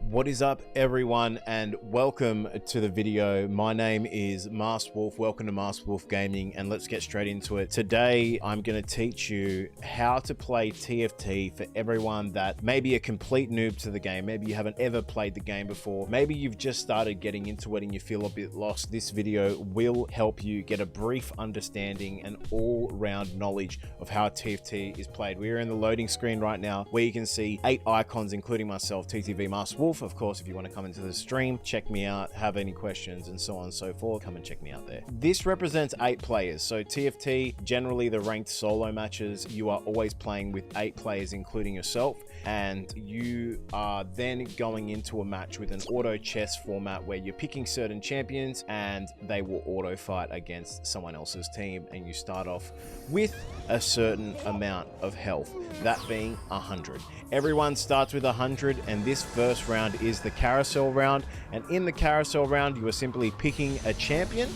What is up, everyone, and welcome to the video. My name is Masked Wolf. Welcome to Masked Wolf Gaming, and let's get straight into it. Today, I'm going to teach you how to play TFT for everyone that may be a complete noob to the game. Maybe you haven't ever played the game before. Maybe you've just started getting into it and you feel a bit lost. This video will help you get a brief understanding and all-round knowledge of how TFT is played. We're in the loading screen right now where you can see 8 icons, including myself, TTV Masked Wolf. Of course, if you want to come into the stream, check me out, have any questions and so on and so forth, come and check me out there. This represents 8 players. So TFT, generally the ranked solo matches, you are always playing with 8 players, including yourself. And you are then going into a match with an auto chess format where you're picking certain champions and they will auto fight against someone else's team. And you start off with a certain amount of health, that being 100. Everyone starts with 100, and this first round is the carousel round. And in the carousel round, you are simply picking a champion,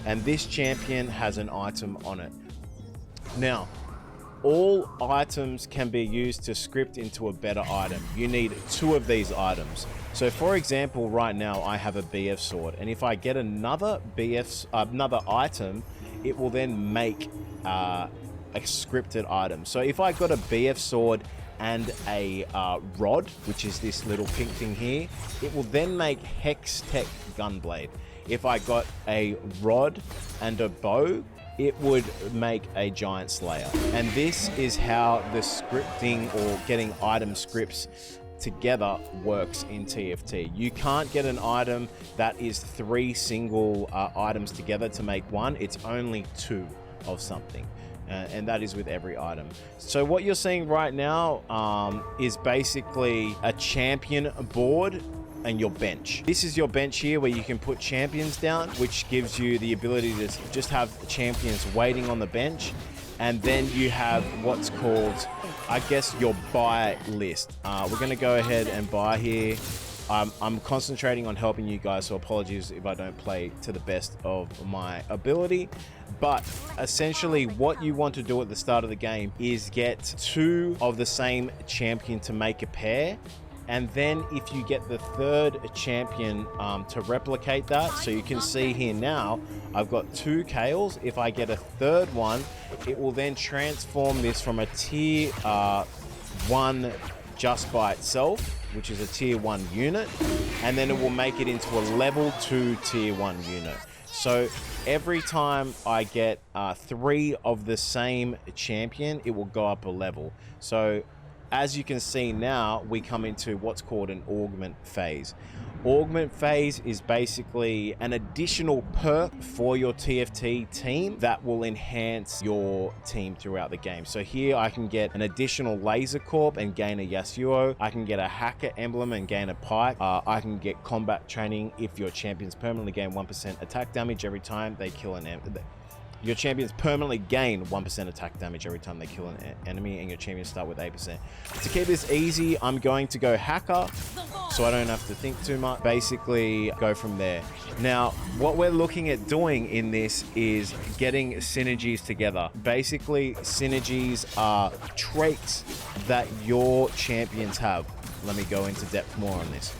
and this champion has an item on it. Now, all items can be used to script into a better item. You need 2 of these items. So for example, right now I have a BF sword, and if I get another item, it will then make a scripted item. So if I got a BF sword and a rod, which is this little pink thing here, it will then make Hex Tech Gunblade. If I got a rod and a bow, it would make a Giant Slayer. And this is how the scripting or getting item scripts together works in TFT. You can't get an item that is 3 single items together to make one. It's only 2 of something. And that is with every item. So what you're seeing right now is basically a champion board and your bench. This is your bench here where you can put champions down, which gives you the ability to just have champions waiting on the bench. And then you have what's called, I guess, your buy list. We're gonna go ahead and buy here. I'm concentrating on helping you guys, so apologies if I don't play to the best of my ability. But essentially what you want to do at the start of the game is get 2 of the same champion to make a pair. And then if you get the 3rd champion to replicate that, so you can see here now, I've got 2 Kales. If I get a 3rd one, it will then transform this from a tier 1 just by itself, which is a tier 1 unit, and then it will make it into a level 2 tier 1 unit. So every time I get 3 of the same champion, it will go up a level. So as you can see now, we come into what's called an augment phase. Augment phase is basically an additional perk for your TFT team that will enhance your team throughout the game. So here I can get an additional laser corp and gain a Yasuo. I can get a hacker emblem and gain a pike. I can get combat training if your champions permanently gain 1% attack damage every time they kill an enemy. Your champions permanently gain 1% attack damage every time they kill an enemy, and your champions start with 8%. To keep this easy, I'm going to go hacker, so I don't have to think too much. Basically, go from there. Now, what we're looking at doing in this is getting synergies together. Basically, synergies are traits that your champions have. Let me go into depth more on this.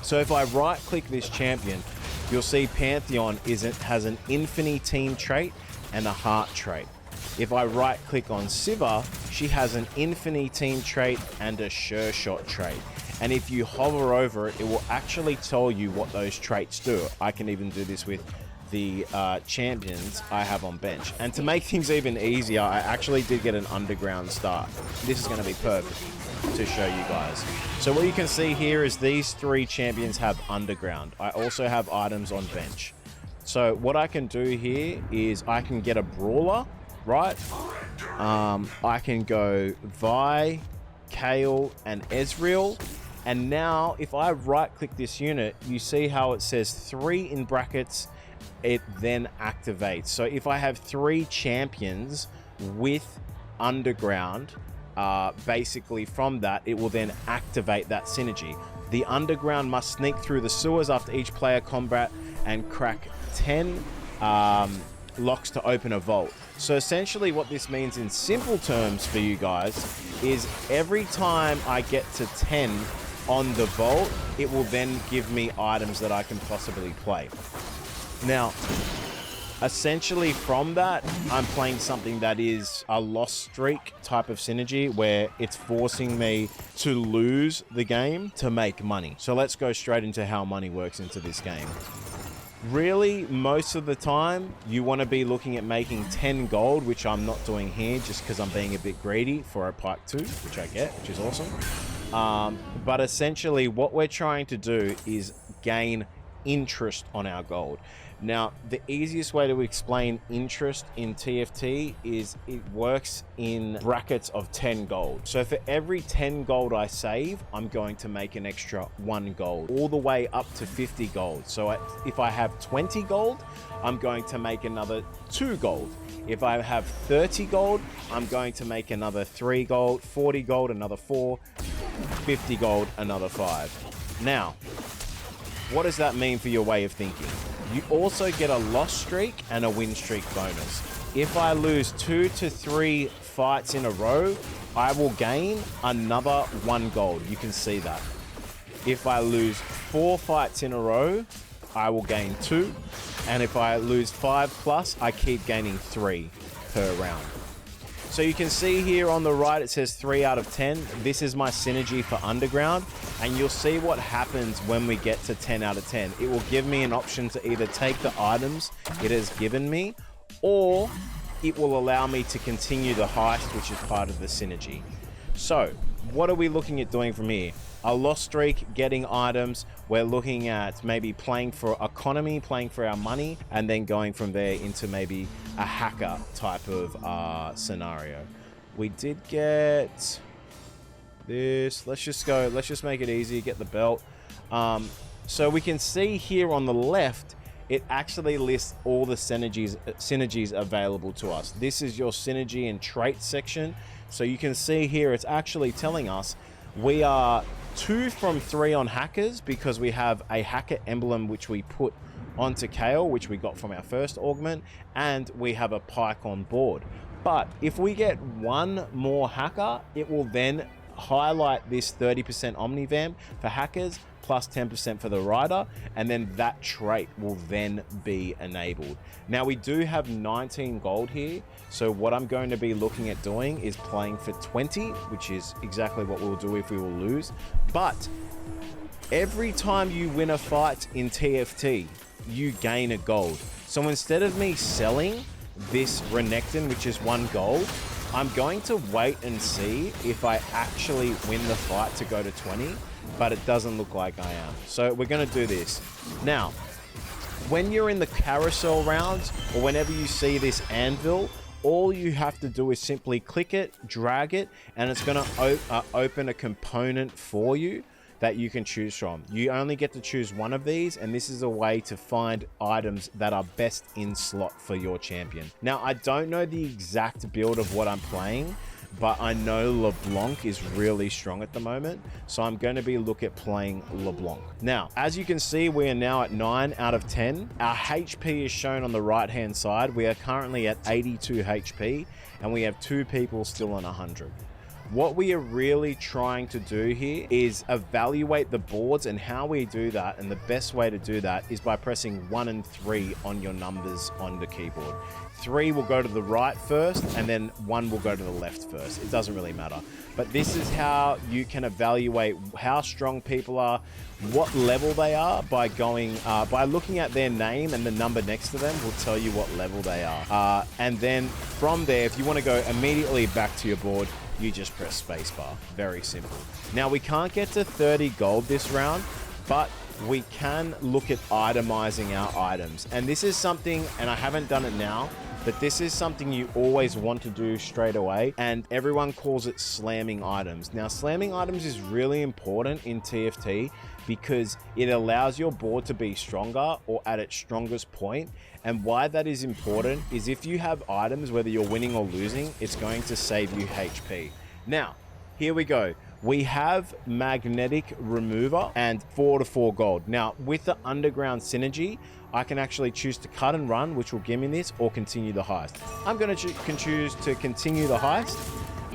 So if I right-click this champion, you'll see Pantheon has an Infinity Team trait and a Heart trait. If I right-click on Siva, she has an Infinity Team trait and a Sure Shot trait. And if you hover over it, it will actually tell you what those traits do. I can even do this with the champions I have on bench. And to make things even easier, I actually did get an underground start. This is going to be perfect to show you guys. So what you can see here is these 3 champions have underground. I also have items on bench. So what I can do here is I can get a brawler, right? I can go Vi, Kale, and Ezreal. And now if I right click this unit, you see how it says 3 in brackets, it then activates. So if I have 3 champions with underground, basically from that, it will then activate that synergy. The underground must sneak through the sewers after each player combat and crack 10 locks to open a vault. So essentially what this means in simple terms for you guys is every time I get to 10 on the vault, it will then give me items that I can possibly play. Now, essentially from that, I'm playing something that is a loss streak type of synergy where it's forcing me to lose the game to make money. So let's go straight into how money works into this game. Really, most of the time, you want to be looking at making 10 gold, which I'm not doing here just because I'm being a bit greedy for a Pike 2, which I get, which is awesome. But essentially, what we're trying to do is gain interest on our gold. Now, the easiest way to explain interest in TFT is it works in brackets of 10 gold. So for every 10 gold I save, I'm going to make an extra 1 gold, all the way up to 50 gold. So if I have 20 gold, I'm going to make another 2 gold. If I have 30 gold, I'm going to make another 3 gold, 40 gold, another 4, 50 gold, another 5. Now, what does that mean for your way of thinking? You also get a loss streak and a win streak bonus. If I lose 2 to 3 fights in a row, I will gain another 1 gold. You can see that. If I lose 4 fights in a row, I will gain 2. And if I lose 5 plus, I keep gaining 3 per round. So you can see here on the right, it says 3 out of 10. This is my synergy for Underground. And you'll see what happens when we get to 10 out of 10. It will give me an option to either take the items it has given me, or it will allow me to continue the heist, which is part of the synergy. So what are we looking at doing from here? A loss streak, getting items. We're looking at maybe playing for economy, playing for our money, and then going from there into maybe a hacker type of scenario. We did get this. Let's just make it easy, get the belt. So we can see here on the left, it actually lists all the synergies available to us. This is your synergy and trait section. So you can see here, it's actually telling us we are 2 from 3 on hackers because we have a hacker emblem which we put onto Kale, which we got from our first augment, and we have a Pike on board. But if we get 1 more hacker, it will then highlight this 30% Omnivamp for hackers plus 10% for the rider, and then that trait will then be enabled. Now we do have 19 gold here, so what I'm going to be looking at doing is playing for 20, which is exactly what we'll do if we will lose. But every time you win a fight in TFT, you gain a gold. So instead of me selling this Renekton, which is 1 gold, I'm going to wait and see if I actually win the fight to go to 20, but it doesn't look like I am. So we're going to do this. Now, when you're in the carousel rounds, or whenever you see this anvil, all you have to do is simply click it, drag it, and it's going to open a component for you that you can choose from. You only get to choose 1 of these, and this is a way to find items that are best in slot for your champion. Now, I don't know the exact build of what I'm playing, but I know LeBlanc is really strong at the moment, so I'm going to be looking at playing LeBlanc. Now, as you can see, we are now at 9 out of 10. Our HP is shown on the right-hand side. We are currently at 82 HP, and we have 2 people still on 100. What we are really trying to do here is evaluate the boards, and how we do that, and the best way to do that is by pressing 1 and 3 on your numbers on the keyboard. 3 will go to the right first, and then 1 will go to the left first. It doesn't really matter. But this is how you can evaluate how strong people are, what level they are, by going by looking at their name, and the number next to them will tell you what level they are. And then from there, if you want to go immediately back to your board, you just press spacebar. Very simple. Now, we can't get to 30 gold this round, but we can look at itemizing our items. And this is something, and I haven't done it now, but this is something you always want to do straight away, and everyone calls it slamming items. Now, slamming items is really important in TFT because it allows your board to be stronger, or at its strongest point. And why that is important is if you have items, whether you're winning or losing, it's going to save you HP. Now, here we go. We have magnetic remover and 4 to 4 gold. Now, with the underground synergy, I can actually choose to cut and run, which will give me this, or continue the heist. I'm going to choose to continue the heist.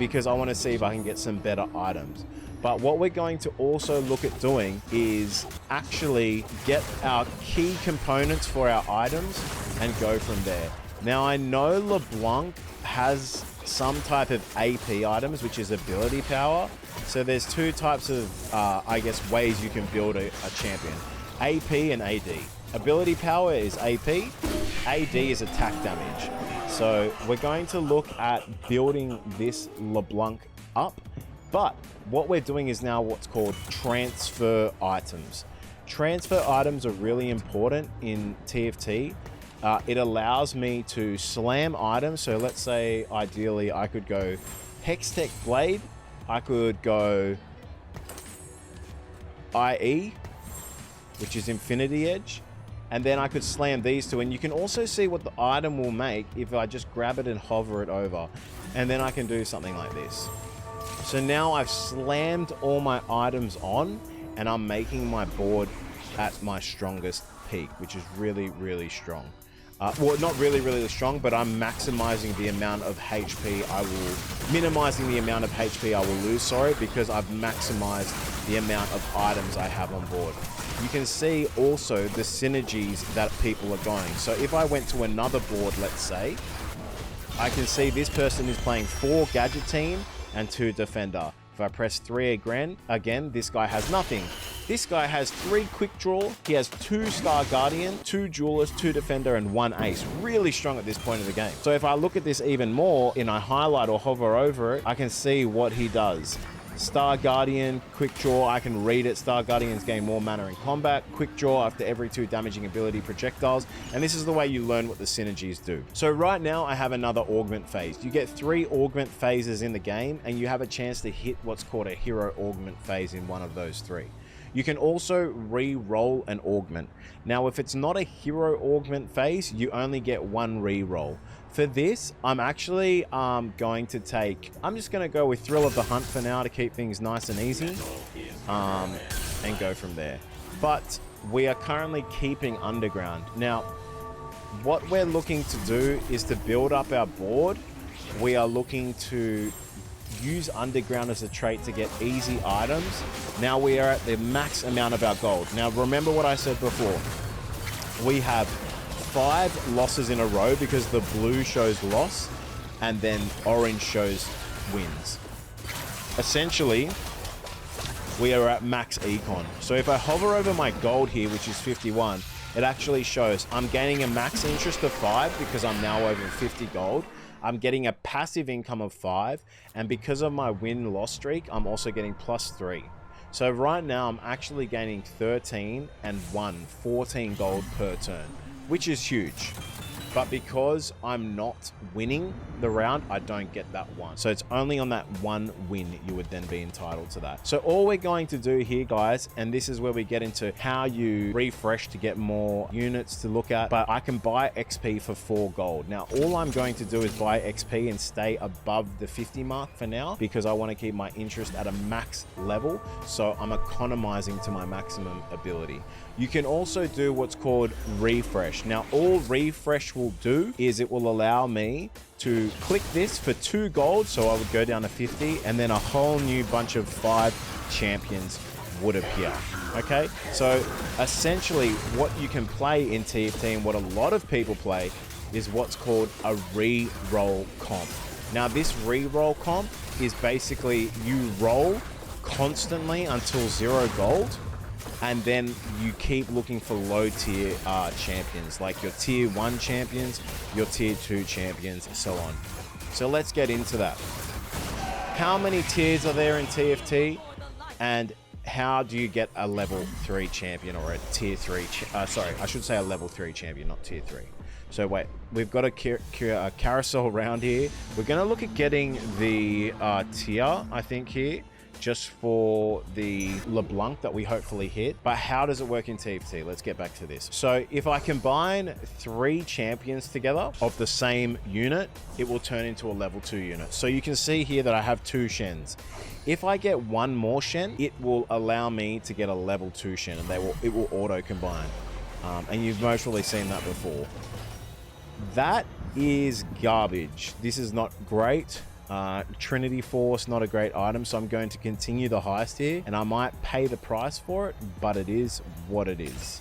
because I want to see if I can get some better items. But what we're going to also look at doing is actually get our key components for our items and go from there. Now, I know LeBlanc has some type of AP items, which is ability power. So there's two types of, I guess, ways you can build a champion. AP and AD. Ability power is AP. AD is attack damage. So we're going to look at building this LeBlanc up. But what we're doing is now what's called transfer items. Transfer items are really important in TFT. It allows me to slam items. So let's say ideally I could go Hextech Blade. I could go IE, which is Infinity Edge. And then I could slam these two. And you can also see what the item will make if I just grab it and hover it over. And then I can do something like this. So now I've slammed all my items on and I'm making my board at my strongest peak, which is really, really strong. Well, not really, really strong, but I'm maximizing the amount of HP minimizing the amount of HP I will lose, sorry, because I've maximized the amount of items I have on board. You can see also the synergies that people are going. So if I went to another board, let's say, I can see this person is playing 4 Gadget Team and 2 Defender. If I press 3 again, this guy has nothing. This guy has 3 Quick Draw. He has 2 Star Guardian, 2 Duelist, 2 Defender, and 1 Ace. Really strong at this point of the game. So if I look at this even more and I highlight or hover over it, I can see what he does. Star Guardian, Quick Draw, I can read it. Star Guardians gain more mana in combat. Quick Draw after every 2 damaging ability projectiles. And this is the way you learn what the synergies do. So right now I have another augment phase. You get 3 augment phases in the game and you have a chance to hit what's called a hero augment phase in one of those 3. You can also re-roll an augment. Now, if it's not a hero augment phase, you only get 1 re-roll. For this, I'm actually going to take... I'm just going to go with Thrill of the Hunt for now to keep things nice and easy. And go from there. But we are currently keeping Underground. Now, what we're looking to do is to build up our board. We are looking to use Underground as a trait to get easy items. Now we are at the max amount of our gold. Now remember what I said before. We have 5 losses in a row because the blue shows loss and then orange shows wins. Essentially, we are at max econ. So if I hover over my gold here, which is 51, it actually shows I'm gaining a max interest of 5 because I'm now over 50 gold. I'm getting a passive income of 5, and because of my win-loss streak, I'm also getting +3. So right now, I'm actually gaining 13 and 14 gold per turn, which is huge. But because I'm not winning the round, I don't get that 1. So it's only on that 1 win you would then be entitled to that. So all we're going to do here, guys, and this is where we get into how you refresh to get more units to look at, but I can buy XP for 4 gold. Now, all I'm going to do is buy XP and stay above the 50 mark for now because I want to keep my interest at a max level. So I'm economizing to my maximum ability. You can also do what's called refresh. Now, all refresh will do is it will allow me to click this for 2 gold, so I would go down to 50, and then a whole new bunch of 5 champions would appear. Okay, so essentially what you can play in TFT and what a lot of people play is what's called a re-roll comp. Now, this re-roll comp is basically you roll constantly until 0 gold, and then you keep looking for low tier champions, like your tier 1 champions, your tier 2 champions, and so on. So let's get into that. How many tiers are there in TFT, and how do you get a level 3 champion or a tier 3? Sorry, I should say a level 3 champion, not tier 3. So wait, we've got a carousel round here. We're going to look at getting the tier, I think, here, just for the LeBlanc that we hopefully hit. But how does it work in TFT? Let's get back to this. So if I combine 3 champions together of the same unit, it will turn into a level 2 unit. So you can see here that I have 2 Shens. If I get 1 more Shen, it will allow me to get a level 2 Shen, and it will auto combine. And you've most probably seen that before. That is garbage. This is not great. Trinity Force, not a great item, so I'm going to continue the heist here, and I might pay the price for it, but it is what it is.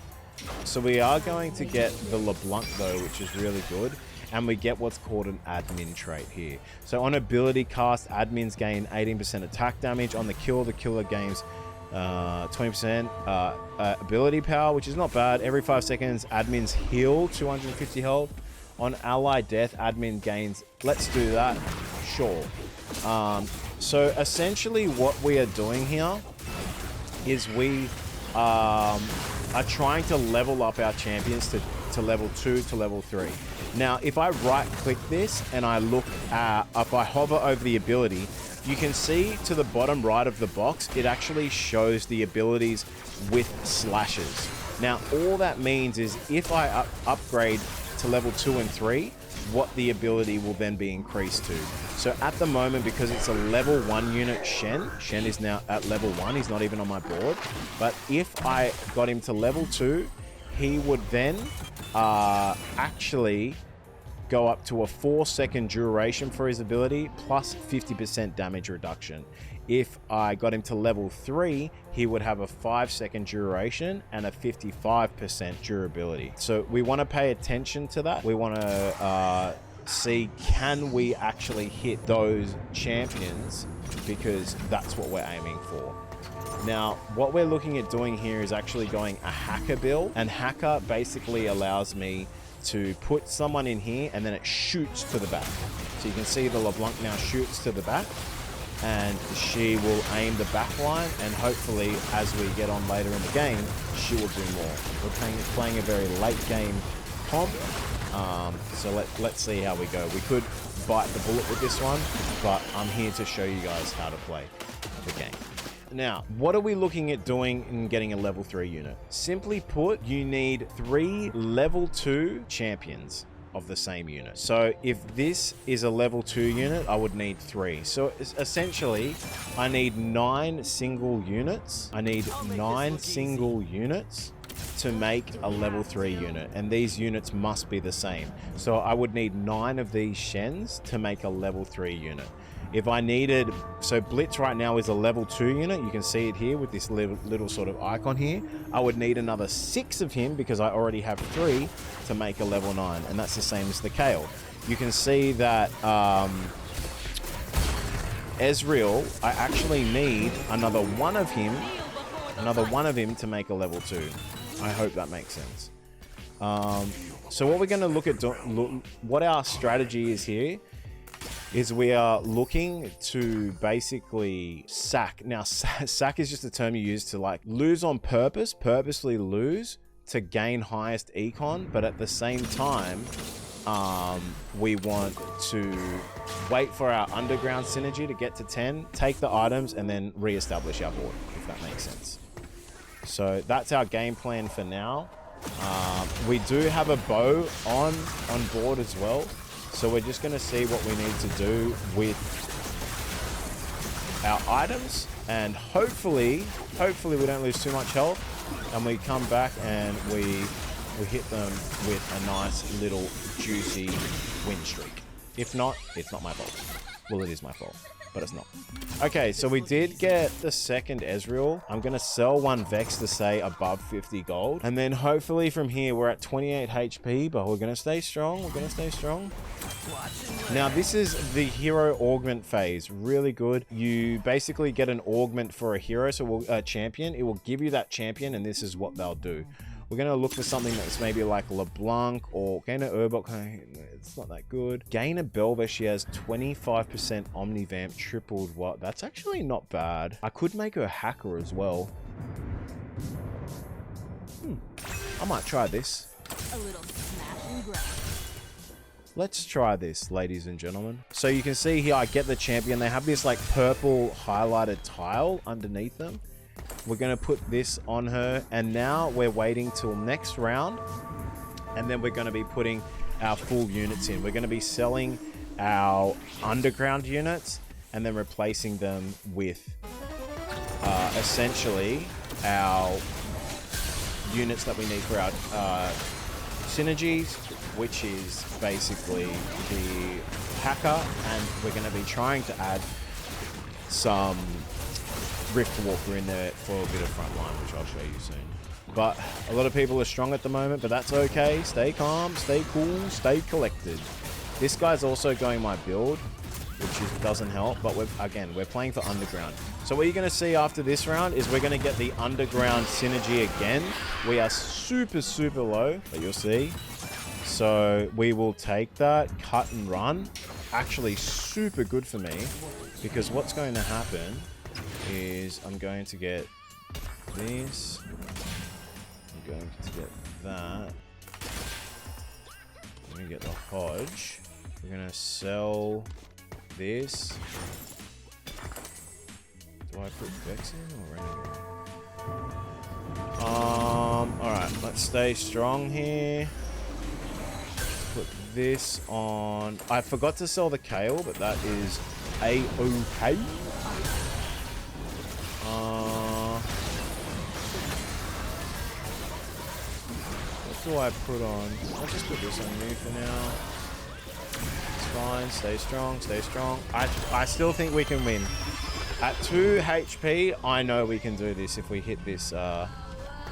So we are going to get the LeBlanc though, which is really good, and we get what's called an admin trait here. So on ability cast, admins gain 18% attack damage. On the killer gains 20% ability power, which is not bad. Every 5 seconds, admins heal 250 health. On ally death, admin gains, let's do that, sure. So essentially what we are doing here is we are trying to level up our champions to level 2 to level 3. Now, if I right click this and I look at, if I hover over the ability, you can see to the bottom right of the box, it actually shows the abilities with slashes. Now, all that means is if I upgrade to level 2 and 3, what the ability will then be increased to. So at the moment, because it's a level 1 unit, Shen is now at level 1, he's not even on my board. But if I got him to level 2, he would then actually go up to a 4-second duration for his ability, plus 50% damage reduction. If I got him to level 3, he would have a 5-second duration and a 55% durability. So we want to pay attention to that. We want to see, can we actually hit those champions, because that's what we're aiming for. Now, what we're looking at doing here is actually going a hacker build, and hacker basically allows me to put someone in here and then it shoots to the back. So you can see the LeBlanc now shoots to the back, and she will aim the back line, and hopefully as we get on later in the game, she will do more. We're playing a very late game comp, so let's see how we go. We could bite the bullet with this one, but I'm here to show you guys how to play the game. Now, what are we looking at doing in getting a level 3 unit? Simply put, you need 3 level 2 champions of the same unit. So if this is a level 2 unit, I would need 3. So essentially, I need 9 single units. I need 9 single units to make a level 3 unit, and these units must be the same. So I would need 9 of these Shens to make a level 3 unit. If I needed, so Blitz right now is a level 2 unit. You can see it here with this little sort of icon here. I would need another 6 of him because I already have 3 to make a level 9, and that's the same as the Kale. You can see that Ezreal, I actually need another one of him to make a level 2. I hope that makes sense. So what we're going to look at, what our strategy is here, is we are looking to basically sack. Now, sack is just a term you use to like lose on purpose, purposely lose to gain highest econ, but at the same time, we want to wait for our underground synergy to get to 10, take the items, and then re-establish our board, if that makes sense. So that's our game plan for now. We do have a bow on board as well. So we're just going to see what we need to do with our items, and hopefully we don't lose too much health, and we come back and we hit them with a nice little juicy win streak. If not, it's not my fault. Well, it is my fault, but it's not. Okay, so we did get the second Ezreal. I'm going to sell one Vex to say above 50 gold. And then hopefully from here, we're at 28 HP, but we're going to stay strong. We're going to stay strong. Now, this is the hero augment phase. Really good. You basically get an augment for a hero, so a champion. It will give you that champion, and this is what they'll do. We're going to look for something that's maybe like LeBlanc or Gainer Urbok. It's not that good. Gainer Belva, she has 25% Omnivamp tripled. What? That's actually not bad. I could make her hacker as well. I might try this. A little smash and grab. Let's try this, ladies and gentlemen. So you can see here, I get the champion. They have this like purple highlighted tile underneath them. We're going to put this on her, and now we're waiting till next round, and then we're going to be putting our full units in. We're going to be selling our underground units and then replacing them with essentially our units that we need for our synergies, which is basically the hacker, and we're going to be trying to add some Rift Walker in there for a bit of front line, which I'll show you soon. But a lot of people are strong at the moment, but that's okay. Stay calm, stay cool, stay collected. This guy's also going my build, which doesn't help, but we're playing for underground. So what you're going to see after this round is we're going to get the underground synergy again. We are super, super low, but you'll see. So we will take that, cut and run. Actually super good for me, because what's going to happen is I'm going to get this. I'm going to get that. I'm going to get the Hodge. We're going to sell this. Do I put Vex in or Renegade? Alright, let's stay strong here. Put this on. I forgot to sell the Kale, but that is A-OK. What do I put on? I'll just put this on you for now. It's fine. Stay strong. Stay strong. I still think we can win. At 2 HP, I know we can do this if we hit this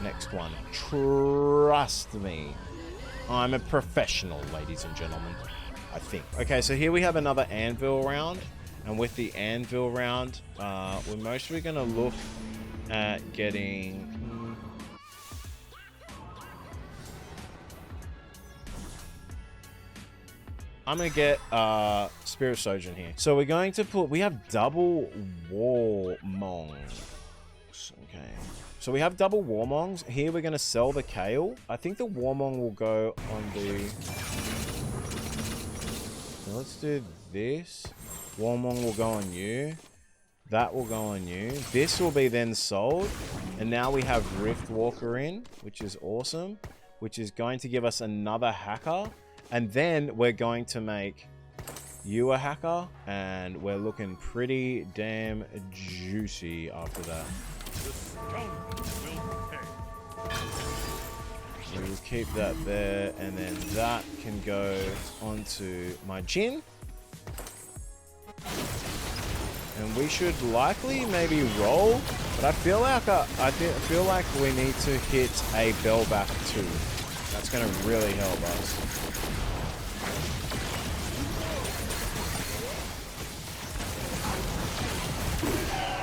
next one. Trust me. I'm a professional, ladies and gentlemen. I think. Okay, so here we have another anvil round. And with the anvil round, we're mostly going to look at getting... I'm going to get Spirit Sojourn here. So we're going to put... We have double Warmongs. Okay. So we have double Warmongs. Here we're going to sell the Kale. I think the Warmong will go on the... So let's do this. Warmong will go on you. That will go on you. This will be then sold. And now we have Rift Walker in, which is awesome. Which is going to give us another hacker. And then we're going to make you a hacker. And we're looking pretty damn juicy after that. So we'll keep that there. And then that can go onto my Jhin. And we should likely maybe roll, but I feel like feel like we need to hit a Bellback too. That's going to really help us.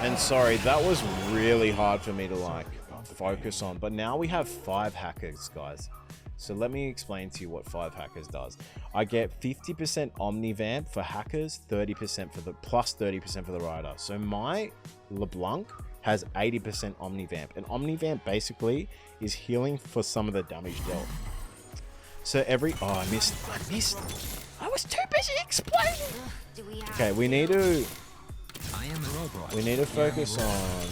And sorry, that was really hard for me to like focus on, but now we have 5 hackers, guys. So let me explain to you what 5 hackers does. I get 50% Omnivamp for hackers, 30% for the plus 30% for the rider. So my LeBlanc has 80% Omnivamp, and Omnivamp basically is healing for some of the damage dealt. So every I missed. I was too busy explaining. Okay, we need to focus on.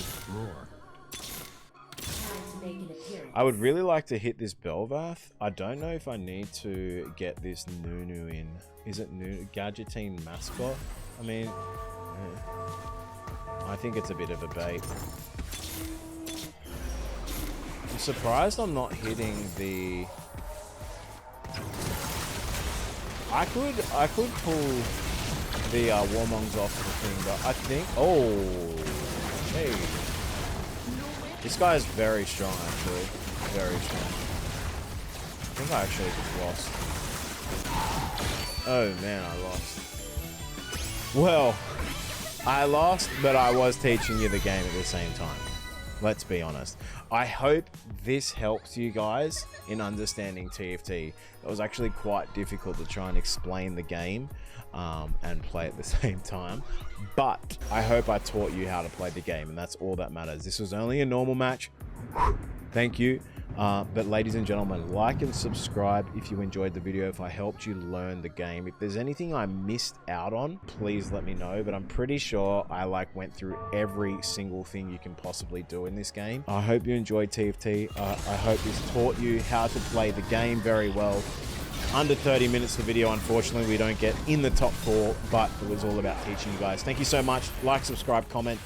I would really like to hit this Belvath. I don't know if I need to get this Nunu in. Is it Nunu? Gadgeting Mascot? I mean, I think it's a bit of a bait. I'm surprised I'm not hitting the... I could pull the Warmongs off the thing, but I think... Oh! Hey! This guy is very strong, actually. Very strong. I think I actually just lost. Oh, man, I lost. Well, I lost, but I was teaching you the game at the same time. Let's be honest. I hope this helps you guys in understanding TFT. It was actually quite difficult to try and explain the game and play at the same time. But I hope I taught you how to play the game, and that's all that matters. This was only a normal match. Thank you. But ladies and gentlemen, like and subscribe if you enjoyed the video, if I helped you learn the game. If there's anything I missed out on, please let me know, but I'm pretty sure I went through every single thing you can possibly do in this game. I hope you enjoyed TFT. I hope this taught you how to play the game very well. Under 30 minutes the video, unfortunately we don't get in the top 4, but it was all about teaching you guys. Thank you so much. Like, subscribe, comment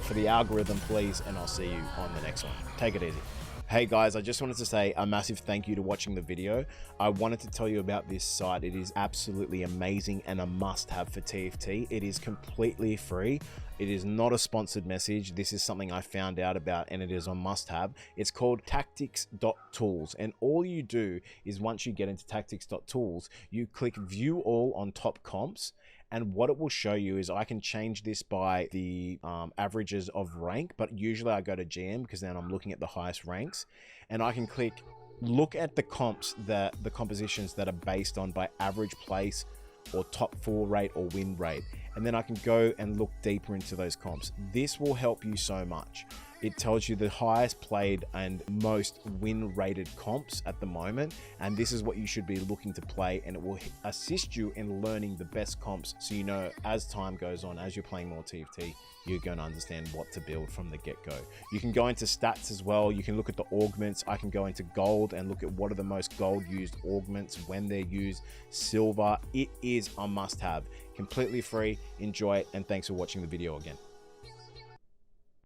for the algorithm, please, and I'll see you on the next one. Take it easy. Hey guys, I just wanted to say a massive thank you to watching the video. I wanted to tell you about this site. It is absolutely amazing and a must-have for TFT. It is completely free. It is not a sponsored message. This is something I found out about and it is a must-have. It's called tactics.tools, and all you do is once you get into tactics.tools, you click view all on top comps, and what it will show you is I can change this by the averages of rank, but usually I go to GM because then I'm looking at the highest ranks, and I can look at the comps, the compositions that are based on by average place or top 4 rate or win rate, and then I can go and look deeper into those comps. This will help you so much. It tells you the highest played and most win rated comps at the moment, and this is what you should be looking to play, and it will assist you in learning the best comps, so you know as time goes on, as you're playing more TFT, you're going to understand what to build from the get-go. You can go into stats as well. You can look at the augments. I can go into gold and look at what are the most gold used augments, when they're used. Silver, it is a must-have. Completely free. Enjoy it, and thanks for watching the video again.